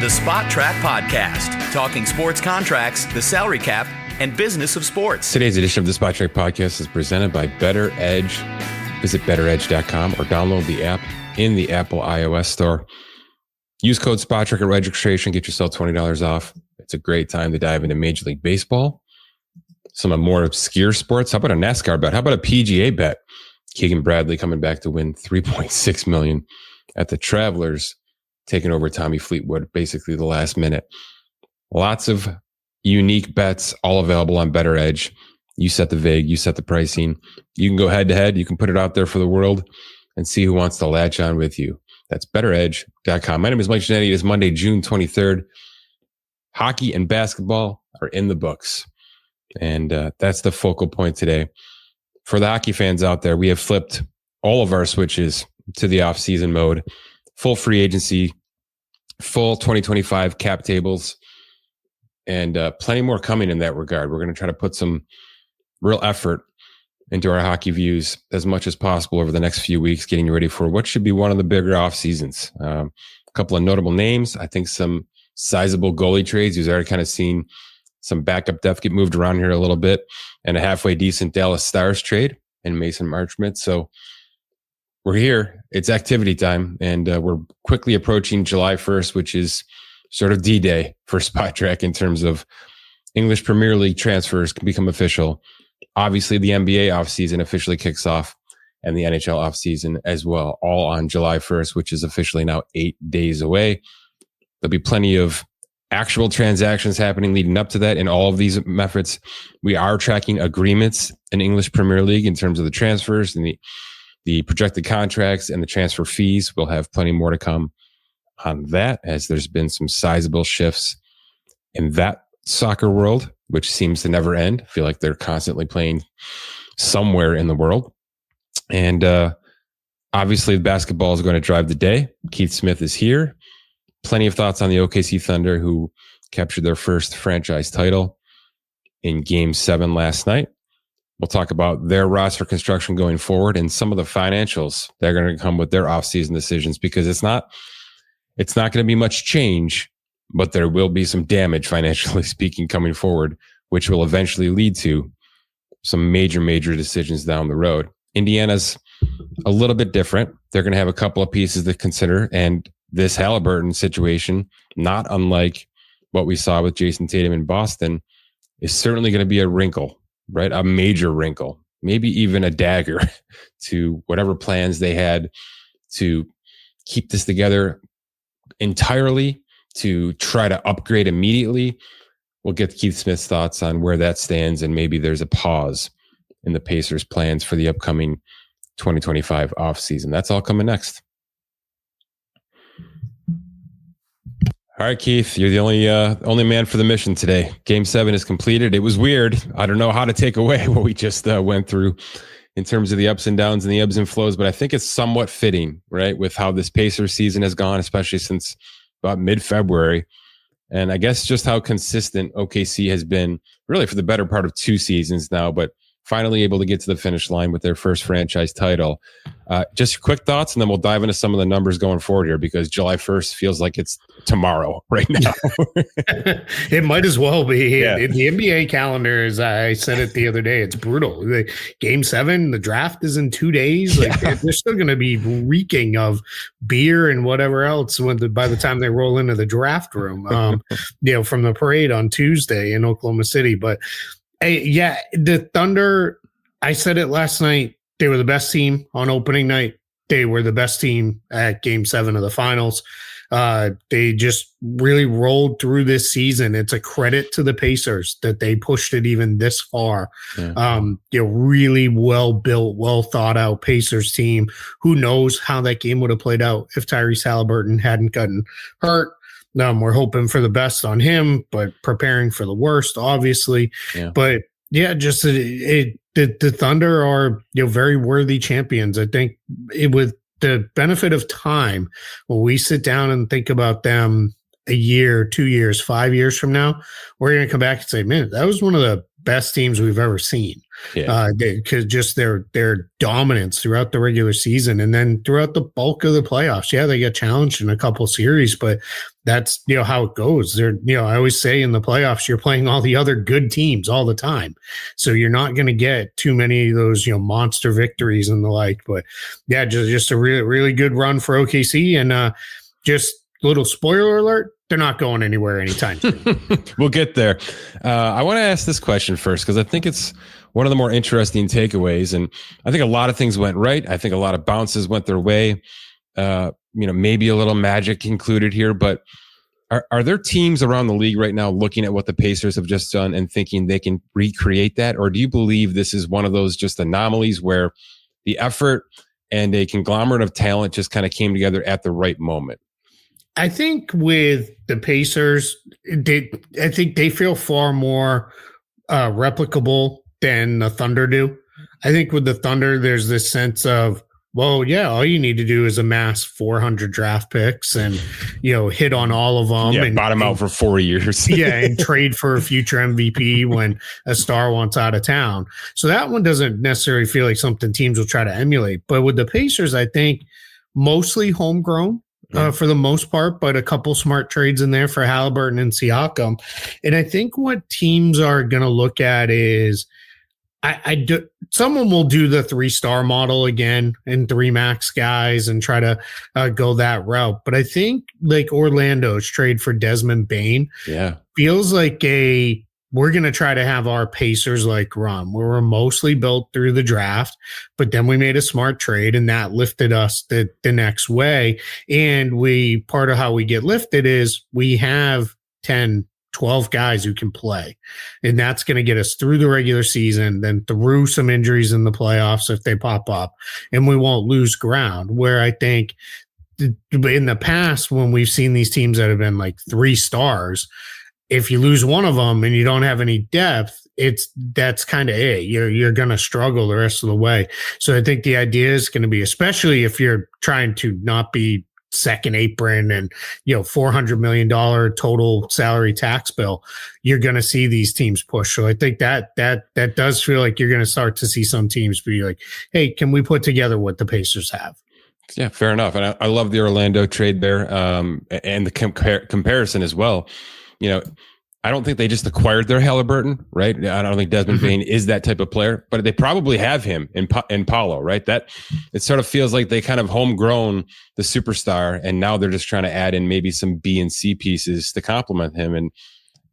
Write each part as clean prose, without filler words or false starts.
the Spot Track Podcast, talking sports contracts, the salary cap, and business of sports. Today's edition of the Spot Track Podcast is presented by Better Edge. Visit betteredge.com or download the app in the Apple iOS store. Use code SPOTTRACK at registration. Get yourself $20 off. It's a great time to dive into Major League Baseball. Some more obscure sports. How about a NASCAR bet? How about a PGA bet? Keegan Bradley coming back to win $3.6 million at the Travelers, taking over Tommy Fleetwood basically the last minute. Lots of unique bets, all available on Better Edge. You set the vig, you set the pricing. You can go head to head. You can put it out there for the world and see who wants to latch on with you. That's betteredge.com. My name is Mike Giannetti. It is Monday, June 23rd. Hockey and basketball are in the books. And that's the focal point today. For the hockey fans out there, we have flipped all of our switches to the off-season mode. Full free agency, full 2025 cap tables, and plenty more coming in that regard. We're going to try to put some real effort into our hockey views as much as possible over the next few weeks, getting ready for what should be one of the bigger off seasons. A couple of notable names. I think some sizable goalie trades. You've already kind of seen some backup depth get moved around here a little bit, and a halfway decent Dallas Stars trade and Mason Marchment. So we're here. It's activity time, and we're quickly approaching July 1st, which is sort of D-Day for Spot Track in terms of English Premier League transfers can become official. Obviously, the NBA offseason officially kicks off, and the NHL offseason as well, all on July 1st, which is officially now 8 days away. There'll be plenty of actual transactions happening leading up to that in all of these methods. We are tracking agreements in English Premier League in terms of the transfers and the projected contracts and the transfer fees. We'll have plenty more to come on that, as there's been some sizable shifts in that soccer world, which seems to never end. I feel like they're constantly playing somewhere in the world. And obviously, basketball is going to drive the day. Keith Smith is here. Plenty of thoughts on the OKC Thunder, who captured their first franchise title in Game 7 last night. We'll talk about their roster construction going forward and some of the financials that are going to come with their offseason decisions, because it's not going to be much change, but there will be some damage financially speaking coming forward, which will eventually lead to some major decisions down the road. Indiana's a little bit different. They're going to have a couple of pieces to consider, and this Halliburton situation, not unlike what we saw with Jason Tatum in Boston, is certainly going to be a wrinkle. Right? A major wrinkle, maybe even a dagger to whatever plans they had to keep this together entirely, to try to upgrade immediately. We'll get Keith Smith's thoughts on where that stands, and maybe there's a pause in the Pacers' plans for the upcoming 2025 offseason. That's all coming next. All right, Keith, you're the only man for the mission today. Game 7 is completed. It was weird. I don't know how to take away what we just went through in terms of the ups and downs and the ebbs and flows, but I think it's somewhat fitting, right, with how this Pacers season has gone, especially since about mid-February. And I guess just how consistent OKC has been really for the better part of 2 seasons now, but finally able to get to the finish line with their first franchise title. Just quick thoughts, and then we'll dive into some of the numbers going forward here, because July 1st feels like it's tomorrow right now. It might as well be. Yeah. The NBA calendar, as I said it the other day, it's brutal. Game 7, the draft is in 2 days. They're still going to be reeking of beer and whatever else by the time they roll into the draft room, from the parade on Tuesday in Oklahoma City. But the Thunder, I said it last night, they were the best team on opening night. They were the best team at Game 7 of the finals. They just really rolled through this season. It's a credit to the Pacers that they pushed it even this far. Yeah. Really well built, well thought out Pacers team. Who knows how that game would have played out if Tyrese Halliburton hadn't gotten hurt. We're hoping for the best on him, but preparing for the worst, obviously. Yeah. But just the Thunder are very worthy champions. I think with the benefit of time, when we sit down and think about them a year, 2 years, 5 years from now, we're going to come back and say, man, that was one of the best teams we've ever seen. Yeah. Because just their dominance throughout the regular season and then throughout the bulk of the playoffs. Yeah, they get challenged in a couple series, but that's how it goes. They're I always say in the playoffs you're playing all the other good teams all the time, so you're not going to get too many of those monster victories and the like. But yeah, just a really really good run for OKC, and just a little spoiler alert. They're not going anywhere anytime soon. We'll get there. I want to ask this question first because I think it's one of the more interesting takeaways. And I think a lot of things went right. I think a lot of bounces went their way. Maybe a little magic included here. But are there teams around the league right now looking at what the Pacers have just done and thinking they can recreate that? Or do you believe this is one of those just anomalies where the effort and a conglomerate of talent just kind of came together at the right moment? I think with the Pacers, I think they feel far more replicable than the Thunder do. I think with the Thunder, there's this sense of, well, yeah, all you need to do is amass 400 draft picks and, hit on all of them. Yeah, bottom out for 4 years. Yeah, and trade for a future MVP when a star wants out of town. So that one doesn't necessarily feel like something teams will try to emulate. But with the Pacers, I think mostly homegrown. For the most part, but a couple smart trades in there for Halliburton and Siakam. And I think what teams are going to look at is someone will do the 3-star model again and 3 max guys and try to go that route. But I think like Orlando's trade for Desmond Bane feels like we're going to try to have our Pacers like run. We were mostly built through the draft, but then we made a smart trade and that lifted us the next way. And part of how we get lifted is we have 10, 12 guys who can play. And that's going to get us through the regular season, then through some injuries in the playoffs if they pop up, and we won't lose ground. Where I think in the past, when we've seen these teams that have been like 3 stars, if you lose one of them and you don't have any depth, that's kind of it. You're going to struggle the rest of the way. So I think the idea is going to be, especially if you're trying to not be second apron and $400 million total salary tax bill, you're going to see these teams push. So I think that does feel like you're going to start to see some teams be like, hey, can we put together what the Pacers have? Yeah, fair enough. And I love the Orlando trade there, and the comparison as well. I don't think they just acquired their Halliburton, right? I don't think Desmond Bane is that type of player, but they probably have him in Paolo, right? That it sort of feels like they kind of homegrown the superstar, and now they're just trying to add in maybe some B and C pieces to complement him. And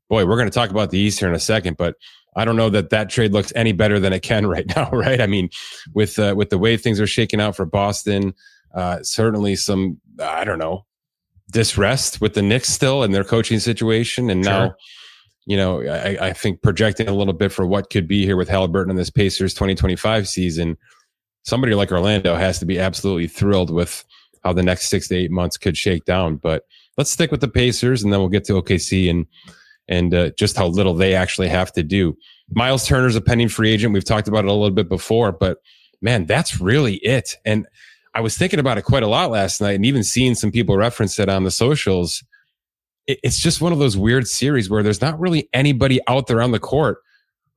boy, we're going to talk about the East here in a second, but I don't know that trade looks any better than it can right now, right? I mean, with the way things are shaking out for Boston, certainly some, I don't know, disrest with the Knicks still and their coaching situation. And now, I think projecting a little bit for what could be here with Halliburton in this Pacers 2025 season, somebody like Orlando has to be absolutely thrilled with how the next 6 to 8 months could shake down. But let's stick with the Pacers, and then we'll get to OKC and just how little they actually have to do. Miles Turner's a pending free agent. We've talked about it a little bit before, but man, that's really it. And I was thinking about it quite a lot last night, and even seeing some people reference it on the socials. It's just one of those weird series where there's not really anybody out there on the court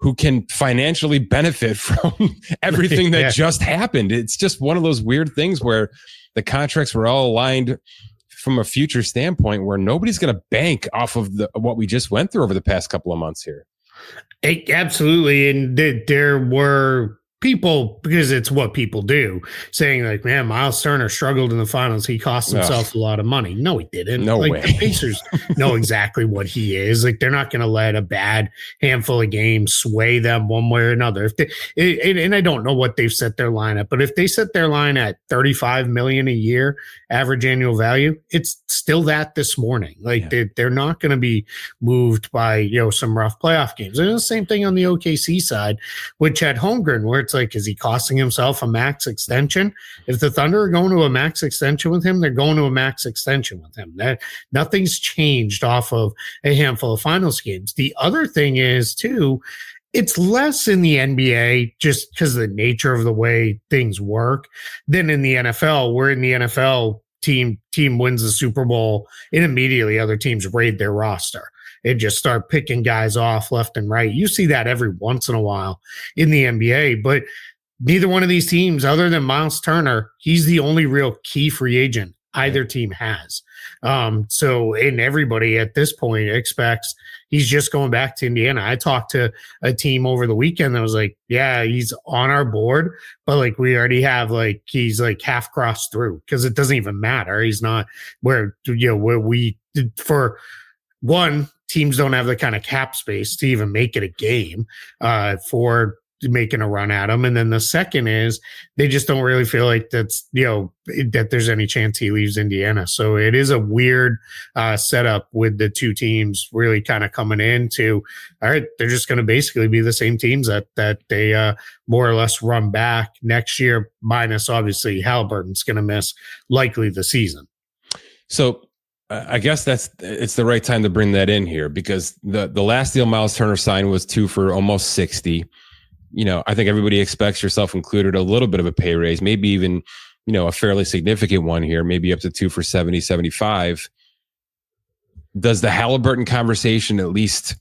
who can financially benefit from everything that just happened. It's just one of those weird things where the contracts were all aligned from a future standpoint where nobody's going to bank off of what we just went through over the past couple of months here. Absolutely. And there were people, because it's what people do, saying like, man, Miles Turner struggled in the finals. He cost himself a lot of money. No, he didn't. No way. The Pacers know exactly what he is. Like, they're not going to let a bad handful of games sway them one way or another. And I don't know what they've set their line at, but if they set their line at $35 million a year average annual value, it's still that this morning. Like, they're not going to be moved by some rough playoff games. And the same thing on the OKC side, which at Holmgren, where it's like, is he costing himself a max extension? If the Thunder are going to a max extension with him, they're going to a max extension with him. Nothing's changed off of a handful of finals games. The other thing is, too, it's less in the NBA just because of the nature of the way things work than in the NFL. Where in the NFL, team wins the Super Bowl and immediately other teams raid their roster. and just start picking guys off left and right. You see that every once in a while in the NBA, but neither one of these teams, other than Miles Turner, he's the only real key free agent either team has. And everybody at this point expects he's just going back to Indiana. I talked to a team over the weekend that was like, yeah, he's on our board, but like we already have like he's like half crossed through because it doesn't even matter. He's not where we for one, teams don't have the kind of cap space to even make it a game for making a run at him. And then the second is they just don't really feel like that there's any chance he leaves Indiana. So it is a weird setup with the two teams really kind of coming into, all right, they're just going to basically be the same teams that they more or less run back next year, minus obviously Halliburton's going to miss likely the season. So I guess it's the right time to bring that in here because the last deal Miles Turner signed was 2 for almost 60. I think everybody expects, yourself included, a little bit of a pay raise, maybe even, a fairly significant one here, maybe up to 2 for 70, 75. Does the Halliburton conversation at least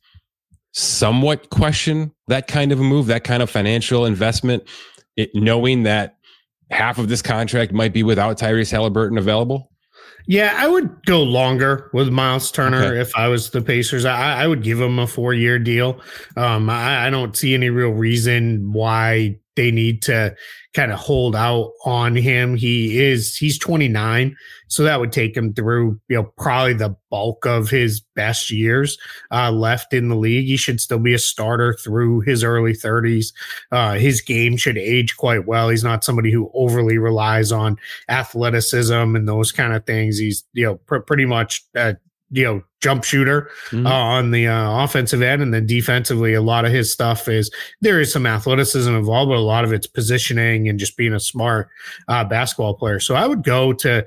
somewhat question that kind of a move, that kind of financial investment, knowing that half of this contract might be without Tyrese Halliburton available? Yeah, I would go longer with Miles Turner if I was the Pacers. I would give him a 4-year deal. I don't see any real reason why they need to kind of hold out on him. He's 29, so that would take him through, probably the bulk of his best years left in the league. He should still be a starter through his early 30s. His game should age quite well. He's not somebody who overly relies on athleticism and those kind of things. He's, pretty much jump shooter on the offensive end, and then defensively, a lot of his stuff there is some athleticism involved, but a lot of it's positioning and just being a smart basketball player. So I would go to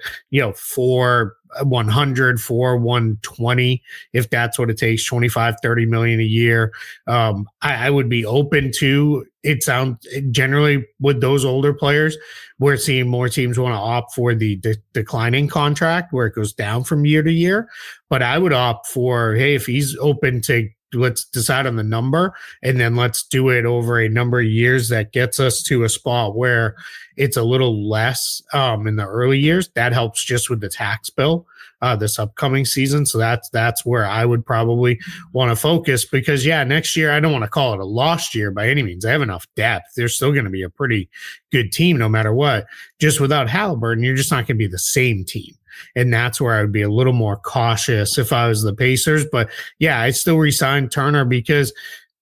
100 for 120 if that's what it takes, 25-30 million a year. I would be open to it. Sounds generally with those older players, we're seeing more teams want to opt for the declining contract where it goes down from year to year. But I would opt for, hey, if he's open to, let's decide on the number and then let's do it over a number of years that gets us to a spot where it's a little less in the early years. That helps just with the tax bill this upcoming season. So that's where I would probably want to focus because, next year, I don't want to call it a lost year by any means. I have enough depth. They're still going to be a pretty good team no matter what. Just without Halliburton, you're just not going to be the same team. And that's where I would be a little more cautious if I was the Pacers. But I'd still re-sign Turner because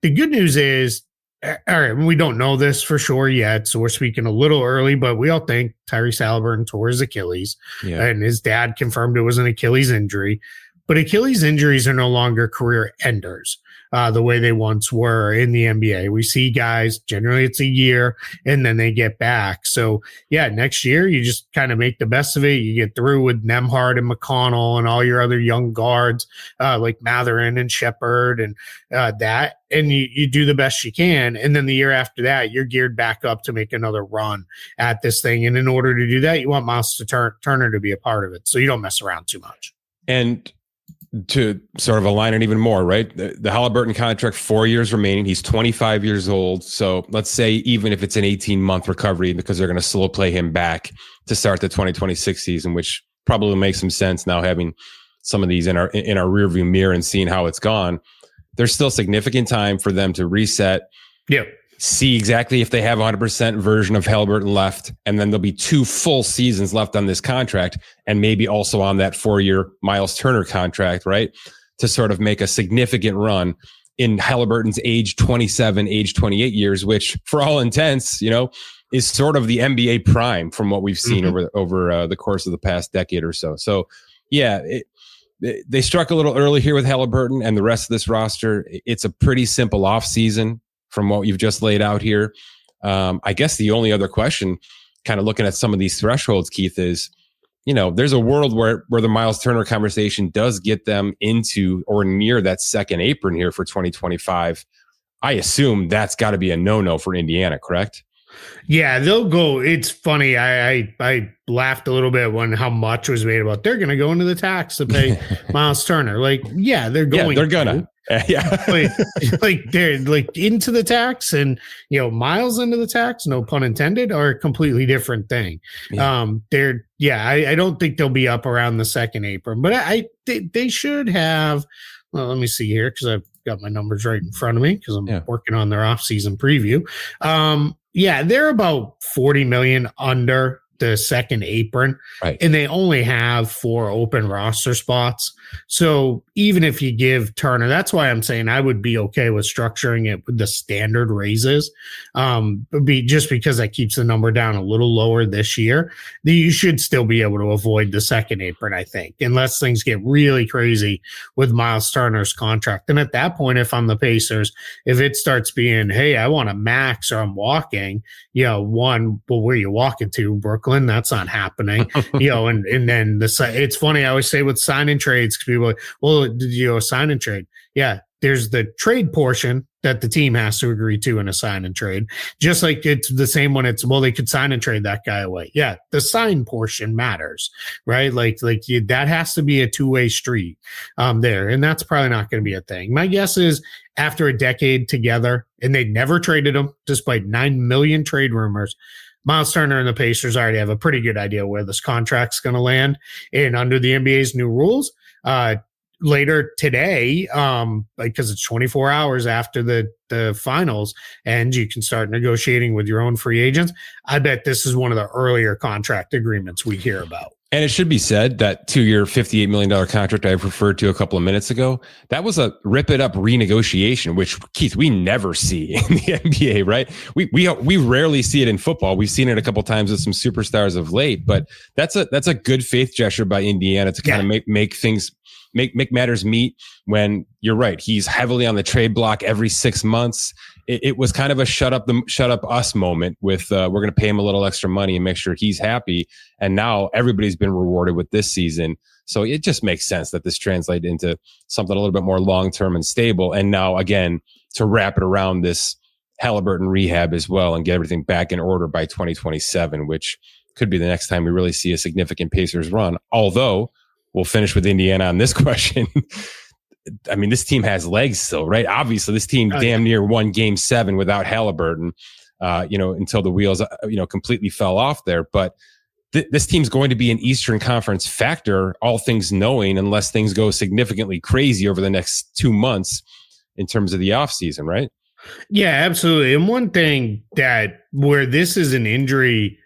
the good news is, all right, we don't know this for sure yet, so we're speaking a little early, but we all think Tyrese Halliburton tore his Achilles, and his dad confirmed it was an Achilles injury. But Achilles injuries are no longer career enders the way they once were in the NBA. We see guys, generally it's a year, and then they get back. So, next year you just kind of make the best of it. You get through with Nembhard and McConnell and all your other young guards like Mathurin and Shepherd and that, and you do the best you can. And then the year after that, you're geared back up to make another run at this thing. And in order to do that, you want Miles Turner to be a part of it, so you don't mess around too much. And to sort of align it even more, right? The Halliburton contract, 4 years remaining. He's 25 years old. So let's say even if it's an 18-month recovery because they're going to slow play him back to start the 2026 season, which probably makes some sense now having some of these in our rearview mirror and seeing how it's gone. There's still significant time for them to reset. See exactly if they have 100% version of Halliburton left, and then there'll be 2 full seasons left on this contract, and maybe also on that 4-year Miles Turner contract, right? To sort of make a significant run in Halliburton's age 27, age 28 years, which for all intents, is sort of the NBA prime from what we've seen over the course of the past decade or so. So, they struck a little early here with Halliburton and the rest of this roster. It's a pretty simple offseason from what you've just laid out here. I guess the only other question, kind of looking at some of these thresholds, Keith, is, there's a world where the Miles Turner conversation does get them into or near that second apron here for 2025. I assume that's got to be a no-no for Indiana, correct? Yeah, they'll go. It's funny. I laughed a little bit when how much was made about they're going to go into the tax to pay Miles Turner. Like, yeah, they're going. Yeah, they're gonna. Yeah, like they're like into the tax, and Miles into the tax. No pun intended. Are a completely different thing. Yeah. I don't think they'll be up around the second apron, but they should have. Well, let me see here because I've got my numbers right in front of me because I'm working on their offseason preview. They're about 40 million under the second apron, right? And they only have 4 open roster spots. So even if you give Turner, that's why I'm saying I would be okay with structuring it with the standard raises, just because that keeps the number down a little lower this year. You should still be able to avoid the second apron, I think, unless things get really crazy with Miles Turner's contract. And at that point, if I'm the Pacers, if it starts being, hey, I want a max or I'm walking, well, where are you walking to? Brooklyn? That's not happening. And then it's funny. I always say with sign and trades, because people are like, well, did you sign and trade? Yeah. There's the trade portion that the team has to agree to in a sign and trade. Just like it's the same when they could sign and trade that guy away. Yeah. The sign portion matters, right? That has to be a two-way street there. And that's probably not going to be a thing. My guess is after a decade together, and they never traded him despite 9 million trade rumors, Miles Turner and the Pacers already have a pretty good idea where this contract's going to land. And under the NBA's new rules, later today, because it's 24 hours after the finals, and you can start negotiating with your own free agents. I bet this is one of the earlier contract agreements we hear about. And it should be said that 2-year, $58 million contract I've referred to a couple of minutes ago, that was a rip it up renegotiation, which, Keith, we never see in the NBA, right? We rarely see it in football. We've seen it a couple of times with some superstars of late, but that's a good faith gesture by Indiana to kind of make matters meet when you're right. He's heavily on the trade block every 6 months. It was kind of a shut up us moment with we're going to pay him a little extra money and make sure he's happy. And now everybody's been rewarded with this season. So it just makes sense that this translates into something a little bit more long-term and stable. And now again, to wrap it around this Halliburton rehab as well and get everything back in order by 2027, which could be the next time we really see a significant Pacers run. Although we'll finish with Indiana on this question. I mean, this team has legs still, right? Obviously, this team damn near won Game 7 without Halliburton, until the wheels, completely fell off there. But this team's going to be an Eastern Conference factor, all things knowing, unless things go significantly crazy over the next 2 months in terms of the offseason, right? Yeah, absolutely. And one thing that where this is an injury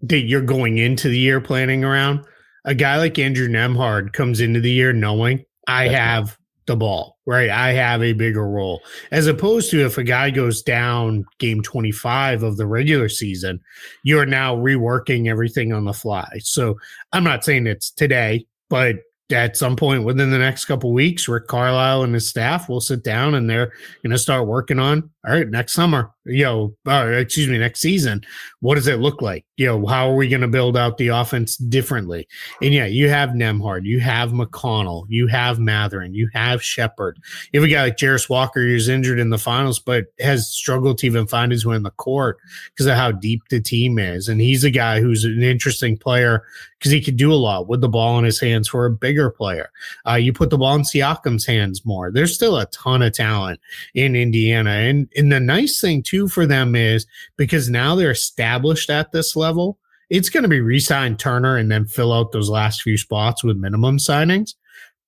that you're going into the year planning around, a guy like Andrew Nembhard comes into the year knowing I have the ball, right? I have a bigger role, as opposed to if a guy goes down game 25 of the regular season, you're now reworking everything on the fly. So I'm not saying it's today, but at some point within the next couple of weeks, Rick Carlisle and his staff will sit down and they're going to start working on, all right, next summer, next season, what does it look like? How are we going to build out the offense differently? And yeah, you have Nembhard, you have McConnell, you have Matherin, you have Shepherd. You have a guy like Jarris Walker who's injured in the finals, but has struggled to even find his way in the court because of how deep the team is. And he's a guy who's an interesting player because he could do a lot with the ball in his hands for a bigger player. You put the ball in Siakam's hands more. There's still a ton of talent in Indiana. And the nice thing, too, for them is because now they're established at this level, it's going to be re-sign Turner and then fill out those last few spots with minimum signings.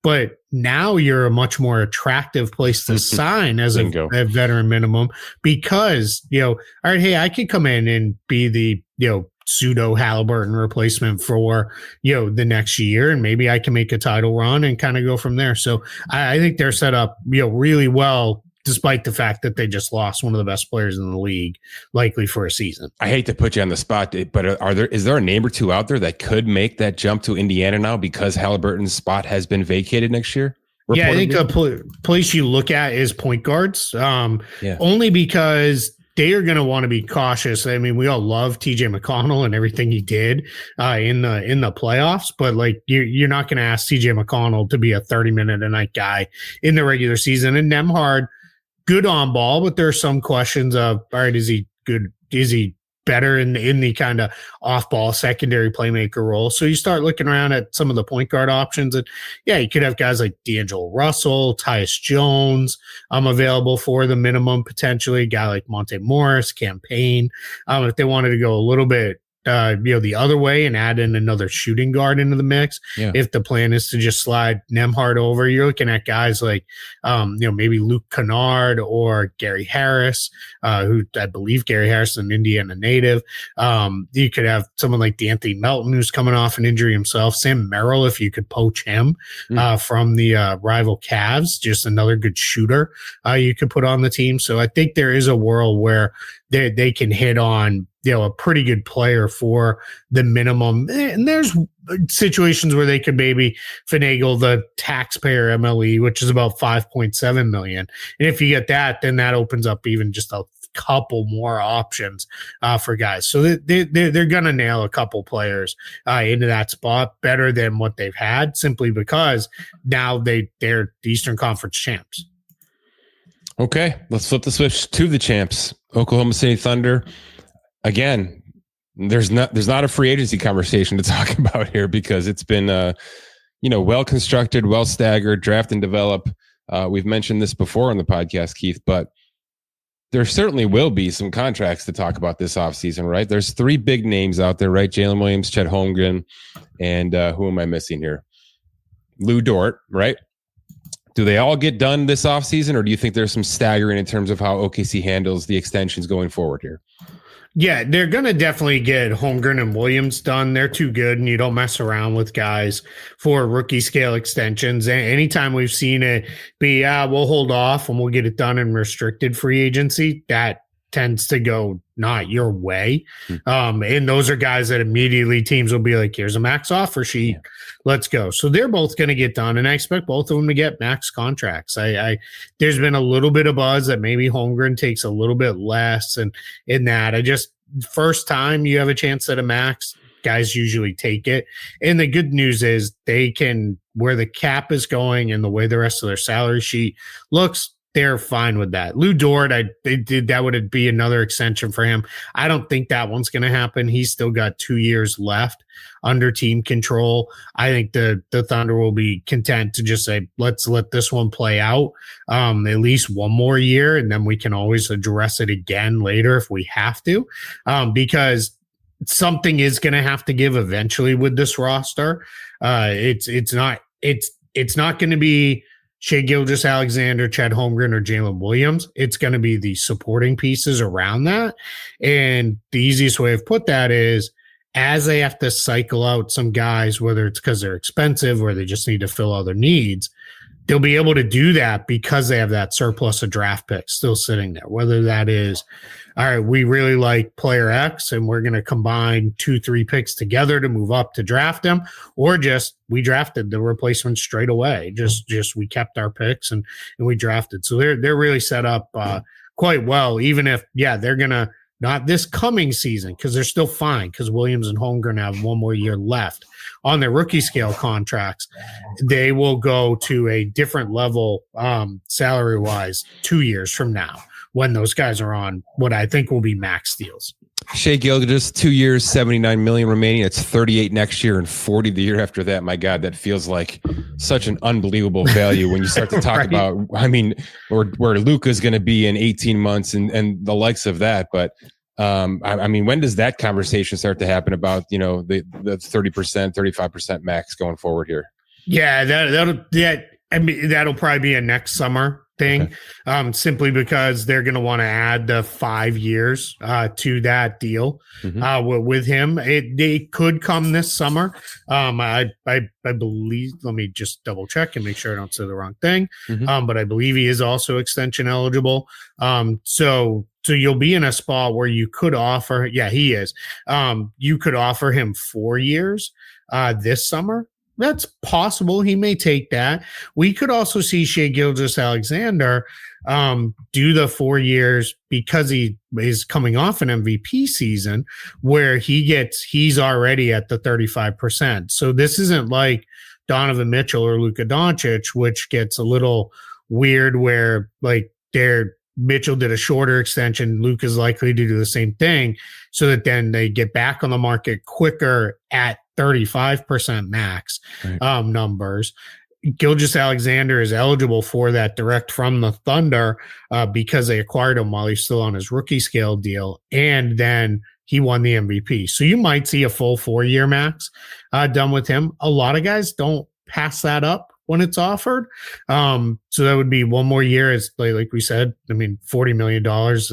But now you're a much more attractive place to sign as a veteran minimum because, all right, hey, I could come in and be the, pseudo Halliburton replacement for, the next year. And maybe I can make a title run and kind of go from there. So I think they're set up, really well, despite the fact that they just lost one of the best players in the league, likely for a season. I hate to put you on the spot, but is there a name or two out there that could make that jump to Indiana now because Halliburton's spot has been vacated next year? Reportedly? Yeah, I think the place you look at is point guards, only because they are going to want to be cautious. I mean, we all love TJ McConnell and everything he did in the playoffs, but you're not going to ask TJ McConnell to be a 30-minute a night guy in the regular season. And Nembhard, good on ball, but there are some questions of, all right, is he good? Is he better in the kind of off-ball secondary playmaker role. So you start looking around at some of the point guard options, and yeah, you could have guys like D'Angelo Russell, Tyus Jones, available for the minimum potentially. A guy like Monte Morris, Campaign, if they wanted to go a little bit the other way and add in another shooting guard into the mix. Yeah. If the plan is to just slide Nembhard over, you're looking at guys like, maybe Luke Kennard or Gary Harris, who I believe Gary Harris is an Indiana native. You could have someone like D'Anthony Melton, who's coming off an injury himself. Sam Merrill, if you could poach him from the rival Cavs, just another good shooter you could put on the team. So I think there is a world where they can hit on a pretty good player for the minimum. And there's situations where they could maybe finagle the taxpayer MLE, which is about $5.7 million. And if you get that, then that opens up even just a couple more options for guys. So they're going to nail a couple players into that spot better than what they've had, simply because now they're the Eastern Conference champs. Okay, let's flip the switch to the champs, Oklahoma City Thunder. Again, there's not a free agency conversation to talk about here because it's been well constructed, well staggered, draft and develop. We've mentioned this before on the podcast, Keith, but there certainly will be some contracts to talk about this offseason, right? There's 3 big names out there, right? Jalen Williams, Chet Holmgren, and who am I missing here? Lou Dort, right? Do they all get done this offseason, or do you think there's some staggering in terms of how OKC handles the extensions going forward here? Yeah, they're going to definitely get Holmgren and Williams done. They're too good, and you don't mess around with guys for rookie scale extensions. Anytime we've seen it be, we'll hold off and we'll get it done in restricted free agency, that tends to go not your way. And those are guys that immediately teams will be like, here's a max offer sheet. Yeah. Let's go. So they're both going to get done, and I expect both of them to get max contracts. There's been a little bit of buzz that maybe Holmgren takes a little bit less, and in that, first time you have a chance at a max, guys usually take it. And the good news is they can, where the cap is going and the way the rest of their salary sheet looks, they're fine with that. Lou Dort, that would be another extension for him. I don't think that one's going to happen. He's still got 2 years left under team control. I think the Thunder will be content to just say, let's let this one play out at least one more year, and then we can always address it again later if we have to, because something is going to have to give eventually with this roster. It's not going to be Shai Gilgeous-Alexander, Chet Holmgren, or Jalen Williams. It's going to be the supporting pieces around that. And the easiest way of put that is, as they have to cycle out some guys, whether it's because they're expensive or they just need to fill other needs, they'll be able to do that because they have that surplus of draft picks still sitting there. Whether that is, all right, we really like player X and we're going to combine 2-3 picks together to move up to draft them, or just we drafted the replacement straight away. Just we kept our picks and we drafted. So they're really set up quite well, even if, they're going to, not this coming season, because they're still fine, because Williams and Holmgren have one more year left on their rookie scale contracts. They will go to a different level salary-wise 2 years from now when those guys are on what I think will be max deals. Shai Gilgeous, 2 years, $79 million remaining. It's 38 next year and 40 the year after that. My God, that feels like such an unbelievable value when you start to talk about, where Luka's going to be in 18 months and the likes of that. But when does that conversation start to happen about, the 30%, 35% max going forward here? Yeah, that'll probably be a next summer thing, simply because they're going to want to add the 5 years to that deal with him. It could come this summer. I believe, let me just double check and make sure I don't say the wrong thing. But I believe he is also extension eligible. So you'll be in a spot where you could offer, he is. You could offer him 4 years this summer. That's possible. He may take that. We could also see Shai Gilgeous-Alexander do the 4 years because he is coming off an MVP season where he's already at the 35%. So this isn't like Donovan Mitchell or Luka Doncic, which gets a little weird where like they're Mitchell did a shorter extension. Luke is likely to do the same thing so that then they get back on the market quicker at 35% max numbers. Gilgeous-Alexander is eligible for that direct from the Thunder because they acquired him while he's still on his rookie scale deal. And then he won the MVP. So you might see a full 4-year max done with him. A lot of guys don't pass that up when it's offered. So that would be one more year. As like we said, I mean, $40 million is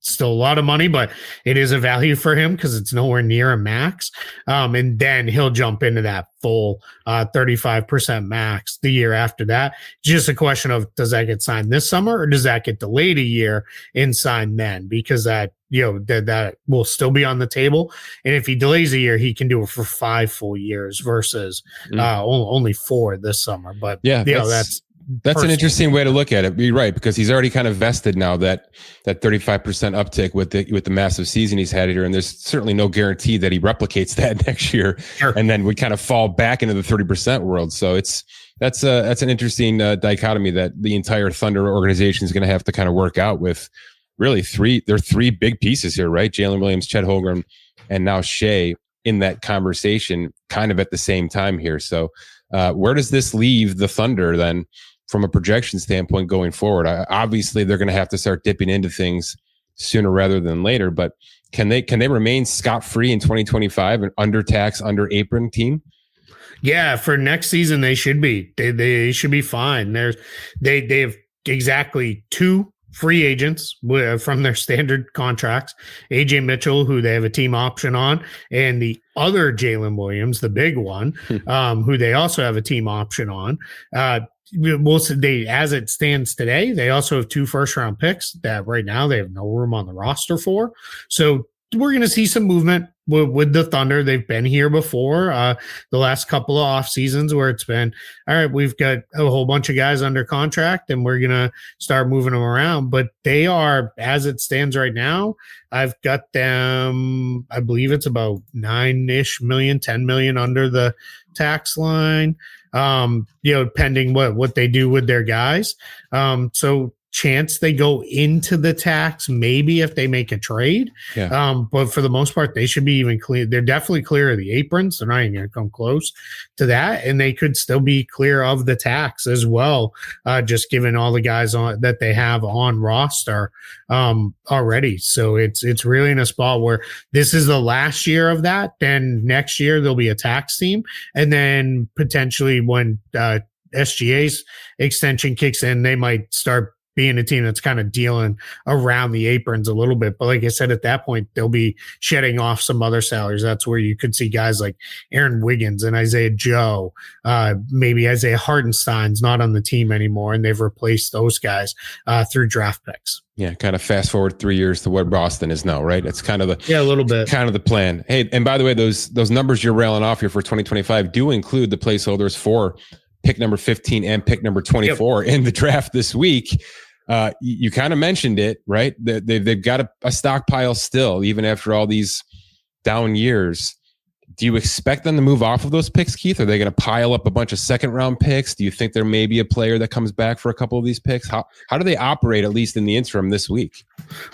still a lot of money, but it is a value for him because it's nowhere near a max. And then he'll jump into that full 35% max the year after that. Just a question of, does that get signed this summer or does that get delayed a year and signed then? Because that, that will still be on the table. And if he delays a year, he can do it for 5 full years versus only 4 this summer. But yeah, that's an interesting way to look at it. You're right, because he's already kind of vested now that 35% uptick with the massive season he's had here, and there's certainly no guarantee that he replicates that next year, and then we kind of fall back into the 30% world. So that's an interesting dichotomy that the entire Thunder organization is going to have to kind of work out with. Really, there are 3 big pieces here, right? Jalen Williams, Chet Holmgren, and now Shea in that conversation, kind of at the same time here. So where does this leave the Thunder then? From a projection standpoint going forward? Obviously, they're going to have to start dipping into things sooner rather than later. But can they remain scot-free in 2025, an under tax, under apron team? Yeah, for next season they should be. They should be fine. They have exactly 2 free agents from their standard contracts. AJ Mitchell, who they have a team option on, and the other Jalen Williams, the big one, who they also have a team option on. As it stands today, they also have 2 first-round picks that right now they have no room on the roster for. So we're going to see some movement with the Thunder. They've been here before the last couple of off seasons where it's been, all right, we've got a whole bunch of guys under contract and we're going to start moving them around. But they are, as it stands right now, I've got them, I believe it's about 9-ish million, 10 million under the tax line, pending what they do with their guys. So chance they go into the tax, maybe if they make a trade. Yeah. But for the most part, they should be even clear. They're definitely clear of the aprons. They're not even going to come close to that. And they could still be clear of the tax as well, just given all the guys that they have on roster already. So it's really in a spot where this is the last year of that. Then next year there'll be a tax team. And then potentially when SGA's extension kicks in, they might start being a team that's kind of dealing around the aprons a little bit. But like I said, at that point, they'll be shedding off some other salaries. That's where you could see guys like Aaron Wiggins and Isaiah Joe, maybe Isaiah Hartenstein's not on the team anymore, and they've replaced those guys through draft picks. Yeah, kind of fast forward 3 years to what Boston is now, right? It's kind of a little bit kind of the plan. Hey, and by the way, those numbers you're railing off here for 2025 do include the placeholders for pick number 15 and pick number 24 in the draft this week. You kind of mentioned it, right? They've got a stockpile still, even after all these down years. Do you expect them to move off of those picks, Keith? Are they going to pile up a bunch of second-round picks? Do you think there may be a player that comes back for a couple of these picks? How do they operate, at least in the interim this week?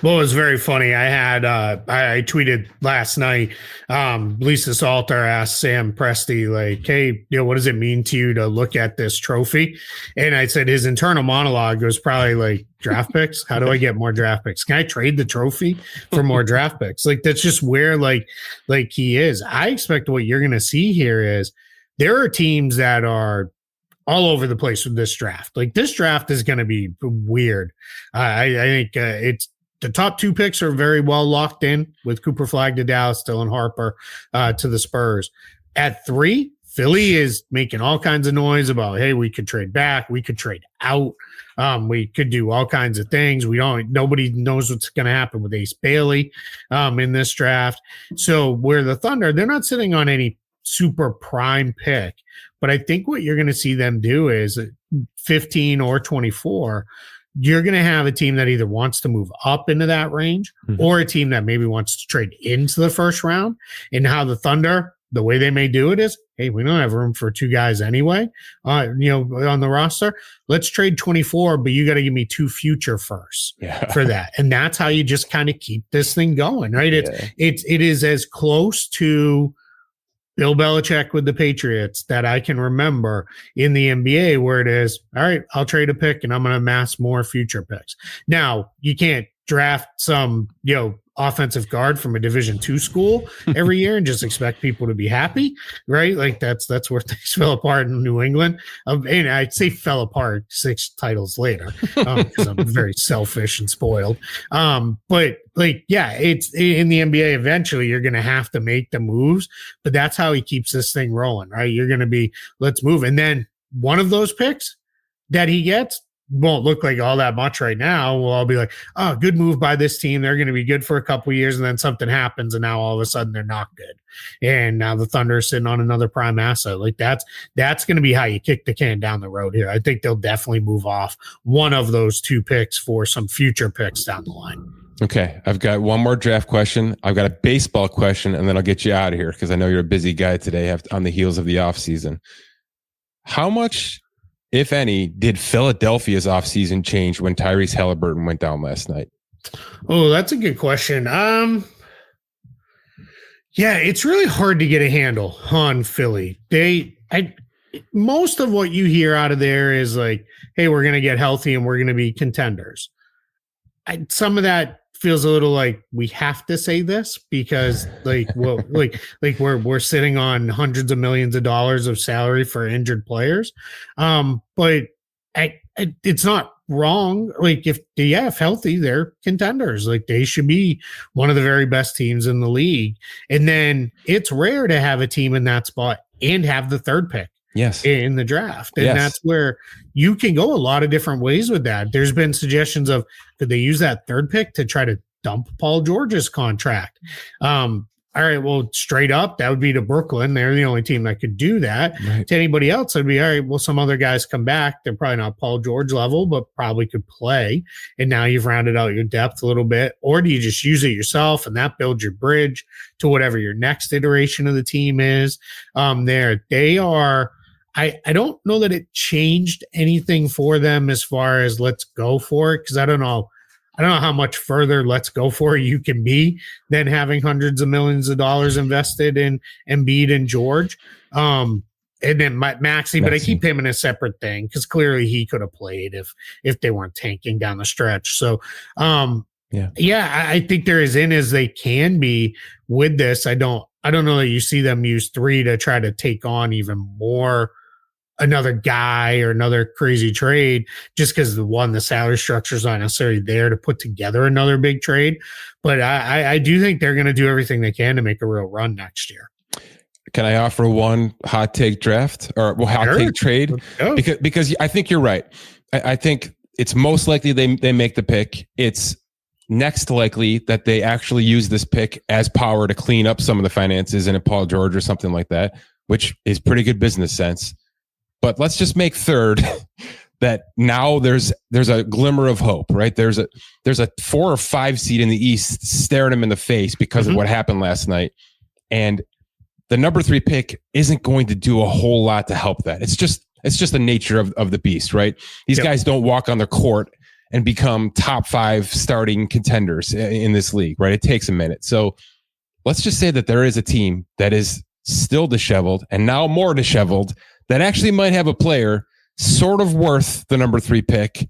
Well, it was very funny. I had I tweeted last night. Lisa Salter asked Sam Presti, like, "Hey, what does it mean to you to look at this trophy?" And I said his internal monologue was probably like, "Draft picks? How do I get more draft picks? Can I trade the trophy for more draft picks?" Like that's just where like he is. I expect what you're going to see here is there are teams that are all over the place with this draft. Like this draft is going to be weird. I think it's the top 2 picks are very well locked in with Cooper Flagg to Dallas, Dylan Harper to the Spurs. At 3, Philly is making all kinds of noise about, hey, we could trade back, we could trade out, we could do all kinds of things. Nobody knows what's going to happen with Ace Bailey in this draft. So where the Thunder, they're not sitting on any super prime pick, but I think what you're going to see them do is 15 or 24. You're going to have a team that either wants to move up into that range or a team that maybe wants to trade into the first round. And how the Thunder the way they may do it is, hey, we don't have room for 2 guys anyway, on the roster. Let's trade 24, but you got to give me 2 future firsts for that. And that's how you just kind of keep this thing going, right? It is as close to Bill Belichick with the Patriots that I can remember in the NBA, where it is, all right, I'll trade a pick and I'm going to amass more future picks. Now, you can't draft some, offensive guard from a Division II school every year and just expect people to be happy, right? Like that's where things fell apart in New England. And I'd say fell apart 6 titles later because I'm very selfish and spoiled. But it's in the NBA. Eventually, you're going to have to make the moves, but that's how he keeps this thing rolling, right? You're going to be, let's move, and then one of those picks that he gets won't look like all that much right now. We'll all be like, oh, good move by this team. They're going to be good for a couple of years. And then something happens and now all of a sudden they're not good. And now the Thunder are sitting on another prime asset. Like that's going to be how you kick the can down the road here. I think they'll definitely move off one of those 2 picks for some future picks down the line. Okay. I've got one more draft question. I've got a baseball question, and then I'll get you out of here because I know you're a busy guy today on the heels of the offseason. How much, if any, did Philadelphia's offseason change when Tyrese Halliburton went down last night? Oh, that's a good question. It's really hard to get a handle on Philly. Most of what you hear out of there is like, hey, we're going to get healthy and we're going to be contenders. Some of that feels a little like we have to say this because we're sitting on hundreds of millions of dollars of salary for injured players. But it's not wrong. Like if healthy, they're contenders. Like they should be one of the very best teams in the league. And then it's rare to have a team in that spot and have the 3rd pick. Yes. In the draft. And that's where you can go a lot of different ways with that. There's been suggestions of, could they use that 3rd pick to try to dump Paul George's contract? All right, well, straight up, that would be to Brooklyn. They're the only team that could do that. Right. To anybody else, it'd be, all right, well, some other guys come back. They're probably not Paul George level, but probably could play. And now you've rounded out your depth a little bit. Or do you just use it yourself and that builds your bridge to whatever your next iteration of the team is? They are, I don't know that it changed anything for them as far as let's go for it, because I don't know how much further let's go for it you can be than having hundreds of millions of dollars invested in Embiid and George. And then Maxey, but I keep him in a separate thing because clearly he could have played if they weren't tanking down the stretch. So, I think they're as in as they can be with this. I don't know that you see them use 3 to try to take on even more another guy or another crazy trade just because the salary structure is not necessarily there to put together another big trade. But I do think they're going to do everything they can to make a real run next year. Can I offer one hot take draft or take trade? Because I think you're right. I think it's most likely they make the pick. It's next likely that they actually use this pick as power to clean up some of the finances in a Paul George or something like that, which is pretty good business sense. But let's just make 3rd that now there's a glimmer of hope, right? There's a 4 or 5 seed in the East staring them in the face because of what happened last night. And the number 3 pick isn't going to do a whole lot to help that. It's just the nature of the beast, right? These guys don't walk on the court and become top 5 starting contenders in this league, right? It takes a minute. So let's just say that there is a team that is still disheveled and now more disheveled that actually might have a player sort of worth the number 3 pick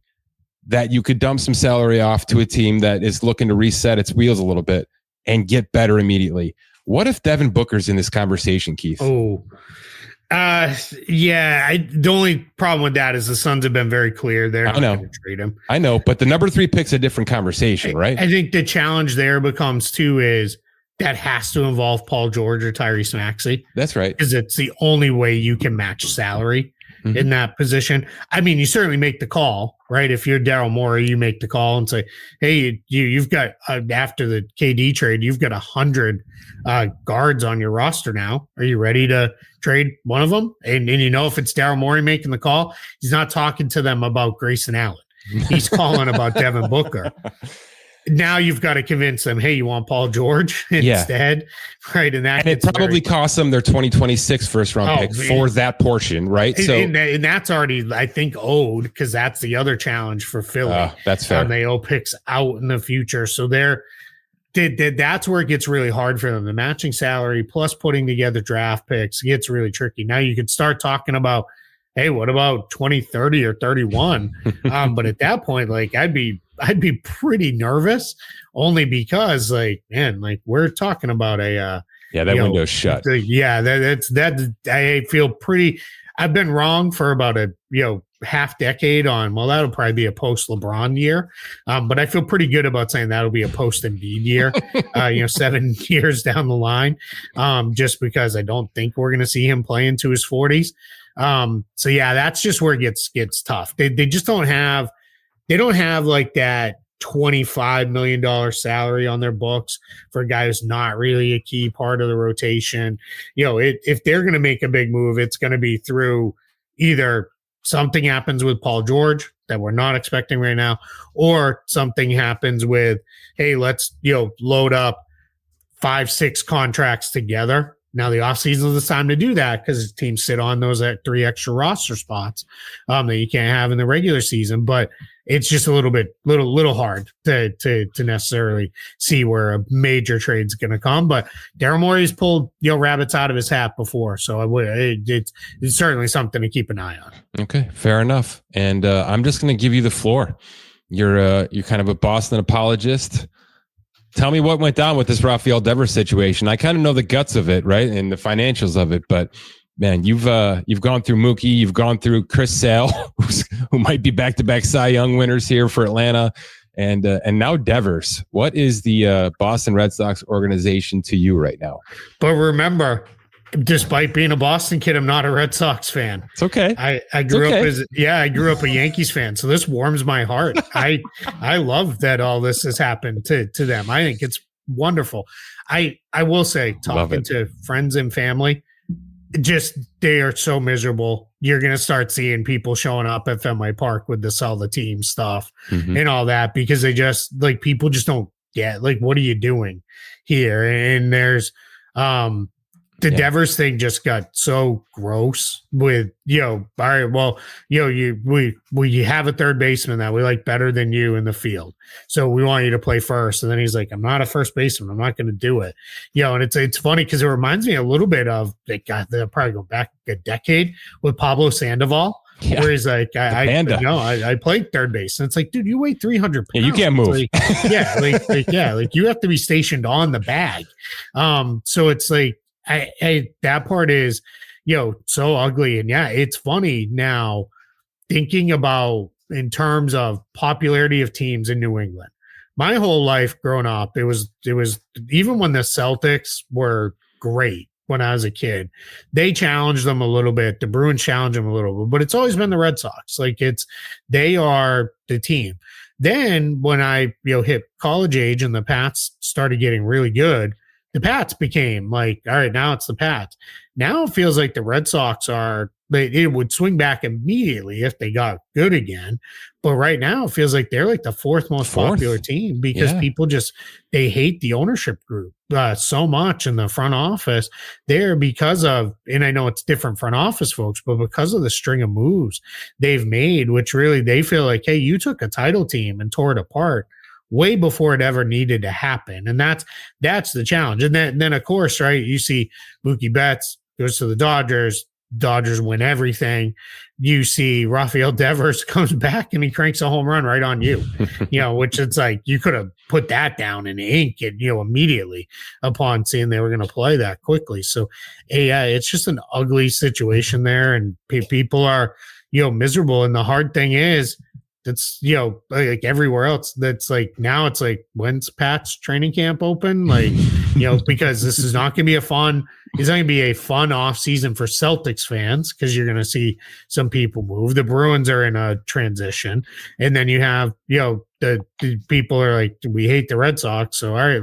that you could dump some salary off to a team that is looking to reset its wheels a little bit and get better immediately. What if Devin Booker's in this conversation, Keith? The only problem with that is the Suns have been very clear they're not going to trade him. I know, but the number 3 pick's a different conversation, right? I think the challenge there becomes too is that has to involve Paul George or Tyrese Maxey. That's right. Because it's the only way you can match salary in that position. I mean, you certainly make the call, right? If you're Daryl Morey, you make the call and say, hey, you've got, after the KD trade, you've got 100 guards on your roster now. Are you ready to trade one of them? And if it's Daryl Morey making the call, he's not talking to them about Grayson Allen. He's calling about Devin Booker. now you've got to convince them, hey, you want Paul George instead, right? And it probably costs them their 2026 first round pick for that portion, right? And that's already, I think, owed, because that's the other challenge for Philly. That's fair. They owe picks out in the future, so that's where it gets really hard for them. The matching salary plus putting together draft picks gets really tricky. Now you could start talking about, hey, what about 2030 or 31? But at that point, like I'd be pretty nervous, only because we're talking about that window's shut. I feel pretty. I've been wrong for about a half decade on. Well, that'll probably be a post LeBron year, but I feel pretty good about saying that'll be a post Embiid year. 7 years down the line, just because I don't think we're going to see him play into his 40s. So yeah, that's just where it gets tough. They just don't have. They don't have like that $25 million salary on their books for a guy who's not really a key part of the rotation. If they're going to make a big move, it's going to be through either something happens with Paul George that we're not expecting right now, or something happens with, hey, let's, load up 5-6 contracts together. Now the offseason is the time to do that, because teams sit on those 3 extra roster spots that you can't have in the regular season. But it's just a little hard to necessarily see where a major trade's going to come. But Daryl Morey's pulled rabbits out of his hat before, so it's certainly something to keep an eye on. Okay, fair enough. And I'm just going to give you the floor. You're kind of a Boston apologist. Tell me what went down with this Rafael Devers situation. I kind of know the guts of it, right, and the financials of it, but man, you've gone through Mookie, you've gone through Chris Sale, who might be back-to-back Cy Young winners here for Atlanta, and now Devers. What is the Boston Red Sox organization to you right now? But remember, despite being a Boston kid, I'm not a Red Sox fan. It's okay. I grew up a Yankees fan, so this warms my heart. I love that all this has happened to them. I think it's wonderful. I will say, talking to friends and family, just they are so miserable. You're going to start seeing people showing up at Fenway Park with the sell the team stuff and all that, because they just people just don't get what are you doing here? And there's Devers thing just got so gross with, all right, well, we have a third baseman that we like better than you in the field, so we want you to play first. And then he's like, I'm not a first baseman, I'm not going to do it. And it's funny because it reminds me a little bit of, they'll probably go back a decade with Pablo Sandoval. Yeah. Where he's like, I played third base. And it's like, dude, you weigh 300 pounds. Yeah, you can't move. You have to be stationed on the bag. So it's like, that part is, so ugly. And yeah, it's funny now thinking about in terms of popularity of teams in New England. My whole life growing up, it was even when the Celtics were great when I was a kid, they challenged them a little bit. The Bruins challenged them a little bit, but it's always been the Red Sox. They are the team. Then when I, hit college age and the Pats started getting really good, the Pats became all right, now it's the Pats. Now it feels like the Red Sox it would swing back immediately if they got good again. But right now it feels like they're the fourth most popular team, because people they hate the ownership group so much in the front office there because of, and I know it's different front office folks, but because of the string of moves they've made, which really they feel like, hey, you took a title team and tore it apart way before it ever needed to happen. And that's the challenge. And then of course, right, you see Mookie Betts goes to the Dodgers win everything. You see Rafael Devers comes back and he cranks a home run right on you, which it's like, you could have put that down in ink and, immediately upon seeing they were going to play that quickly. So it's just an ugly situation there, and people are, miserable. And the hard thing is, it's, like everywhere else, that's now it's when's Pat's training camp open? Because this is not going to be a fun It's not going to be a fun off season for Celtics fans because you're going to see some people move. The Bruins are in a transition, and then you have the people are like, we hate the Red Sox, so all right,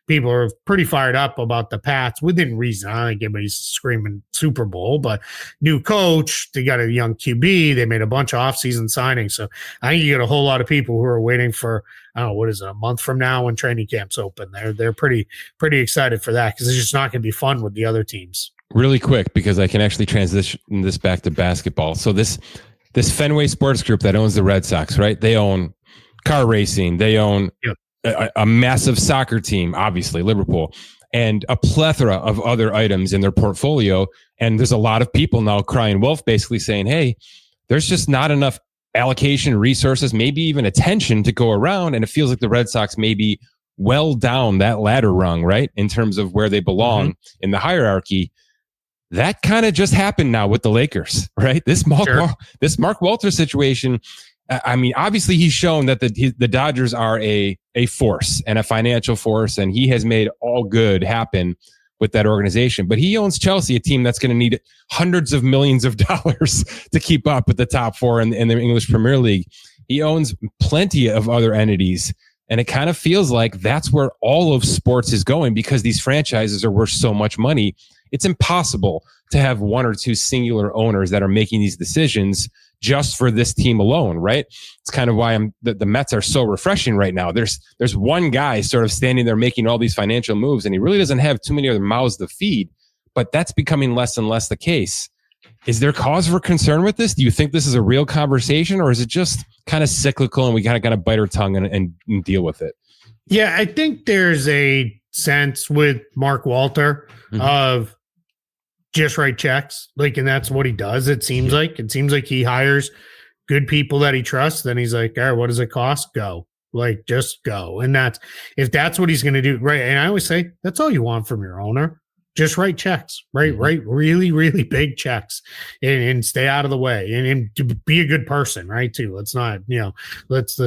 people are pretty fired up about the Pats within reason. I don't think anybody's screaming Super Bowl, but new coach, they got a young QB, they made a bunch of offseason signings. So I think you get a whole lot of people who are waiting for, I don't know, what is it, a month from now when training camps open. They're pretty excited for that because it's just not going to be fun with the other teams. Really quick, because I can actually transition this back to basketball. So this Fenway Sports Group that owns the Red Sox, right? They own car racing. They own a massive soccer team, obviously, Liverpool, and a plethora of other items in their portfolio. And there's a lot of people now crying wolf, basically saying, hey, there's just not enough allocation, resources, maybe even attention to go around. And it feels like the Red Sox may be well down that ladder rung, right? In terms of where they belong in the hierarchy. That kind of just happened now with the Lakers, right? This Mark Walter situation. I mean, obviously he's shown that the Dodgers are a force and a financial force, and he has made all good happen with that organization. But he owns Chelsea, a team that's going to need hundreds of millions of dollars to keep up with the top four in the English Premier League. He owns plenty of other entities, and it kind of feels like that's where all of sports is going because these franchises are worth so much money. It's impossible to have one or two singular owners that are making these decisions just for this team alone, right? It's kind of why the Mets are so refreshing right now. There's one guy sort of standing there making all these financial moves, and he really doesn't have too many other mouths to feed, but that's becoming less and less the case. Is there cause for concern with this? Do you think this is a real conversation, or is it just kind of cyclical and we kind of got to bite our tongue and deal with it? Yeah, I think there's a sense with Mark Walter of just write checks, and that's what he does. It seems like he hires good people that he trusts. Then he's like, all right, what does it cost? Go, just go. And if that's what he's going to do. Right. And I always say, that's all you want from your owner. Just write checks, right? Write really, really big checks and stay out of the way and be a good person, right? Too. Let's not, let's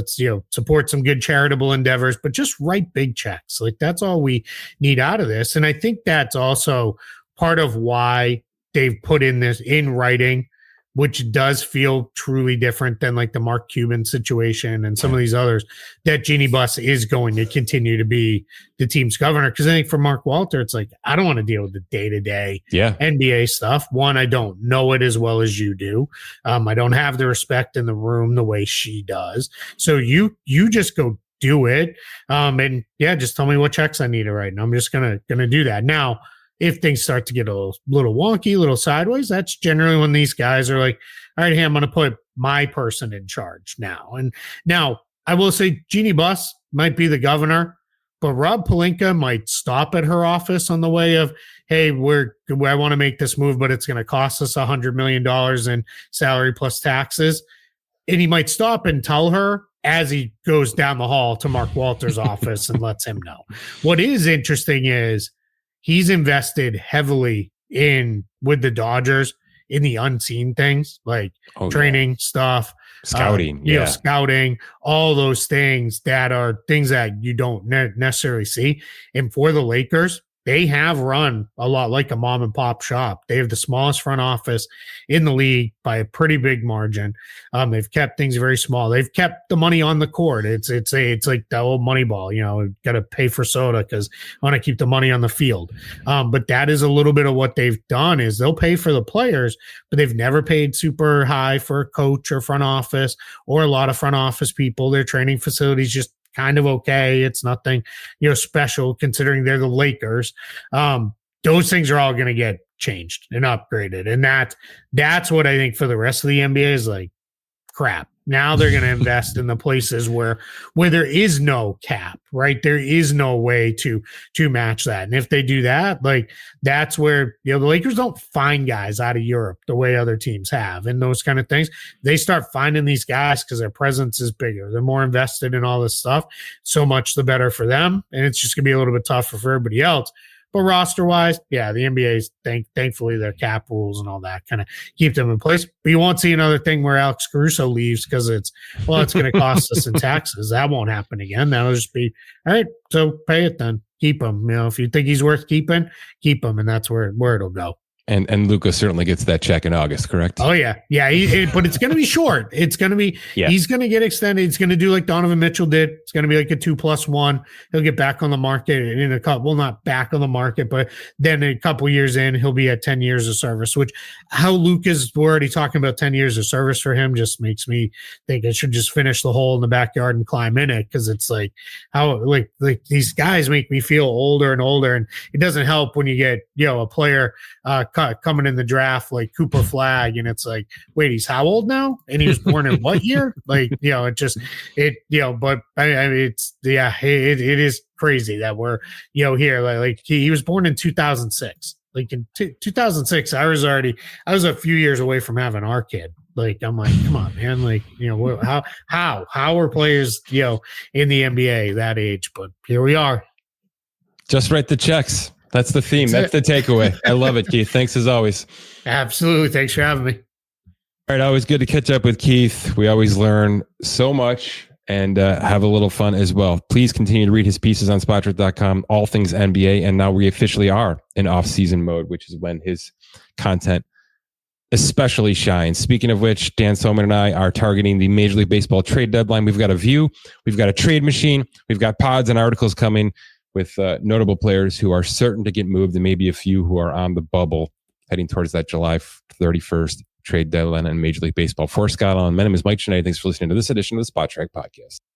support some good charitable endeavors, but just write big checks. That's all we need out of this. And I think that's also part of why they've put in this in writing, which does feel truly different than the Mark Cuban situation and some of these others, that Jeannie Buss is going to continue to be the team's governor. Because I think for Mark Walter, it's I don't want to deal with the day-to-day NBA stuff. One, I don't know it as well as you do. I don't have the respect in the room the way she does. So you just go do it. And just tell me what checks I need to write. And I'm just gonna do that. Now, if things start to get a little wonky, a little sideways, that's generally when these guys are like, all right, hey, I'm going to put my person in charge now. And now I will say Jeannie Buss might be the governor, but Rob Pelinka might stop at her office on the way of, hey, I want to make this move, but it's going to cost us $100 million in salary plus taxes. And he might stop and tell her as he goes down the hall to Mark Walter's office and lets him know. What is interesting is, he's invested heavily with the Dodgers in the unseen things training stuff, scouting, scouting, all those things that are things that you don't necessarily see. And for the Lakers, they have run a lot like a mom and pop shop. They have the smallest front office in the league by a pretty big margin. They've kept things very small. They've kept the money on the court. It's like the old Moneyball, got to pay for soda because I want to keep the money on the field. But that is a little bit of what they've done is they'll pay for the players, but they've never paid super high for a coach or front office or a lot of front office people. Their training facilities just kind of okay. It's nothing, special considering they're the Lakers. Those things are all going to get changed and upgraded. And that's what I think for the rest of the NBA is crap. Now they're going to invest in the places where there is no cap, right? There is no way to match that. And if they do that, that's where, the Lakers don't find guys out of Europe the way other teams have and those kind of things. They start finding these guys because their presence is bigger. They're more invested in all this stuff. So much the better for them. And it's just going to be a little bit tougher for everybody else. But roster-wise, the NBA's thankfully their cap rules and all that kind of keep them in place. But you won't see another thing where Alex Caruso leaves because it's going to cost us in taxes. That won't happen again. That'll just be, all right, so pay it then. keep him. If you think he's worth keeping, keep him, and that's where it'll go. And Luka certainly gets that check in August, correct? Oh yeah. But it's going to be short. It's going to be. Yeah. He's going to get extended. He's going to do like Donovan Mitchell did. It's going to be like a 2+1. He'll get back on the market in a couple. Well, not back on the market, but then a couple years in, he'll be at 10 years of service. Which how Luka's already talking about 10 years of service for him just makes me think it should just finish the hole in the backyard and climb in it, because it's like how like these guys make me feel older and older, and it doesn't help when you get a player coming in the draft like Cooper Flag, and it's like, wait, he's how old now? And he was born in what year? Like, but I mean, it is crazy that we're here. Like he was born in 2006. Like in 2006, I was a few years away from having our kid. Like, I'm like, come on, man. Like, how are players in the NBA that age? But here we are. Just write the checks. That's the theme. That's the takeaway. I love it, Keith. Thanks as always. Absolutely. Thanks for having me. All right. Always good to catch up with Keith. We always learn so much and have a little fun as well. Please continue to read his pieces on Spotrac.com, all things NBA. And now we officially are in off-season mode, which is when his content especially shines. Speaking of which, Dan Soman and I are targeting the Major League Baseball trade deadline. We've got a view. We've got a trade machine. We've got pods and articles coming with notable players who are certain to get moved, and maybe a few who are on the bubble heading towards that July 31st trade deadline in Major League Baseball. For Scott Allen, my name is Mike Cheney. Thanks for listening to this edition of the Spotrac Podcast.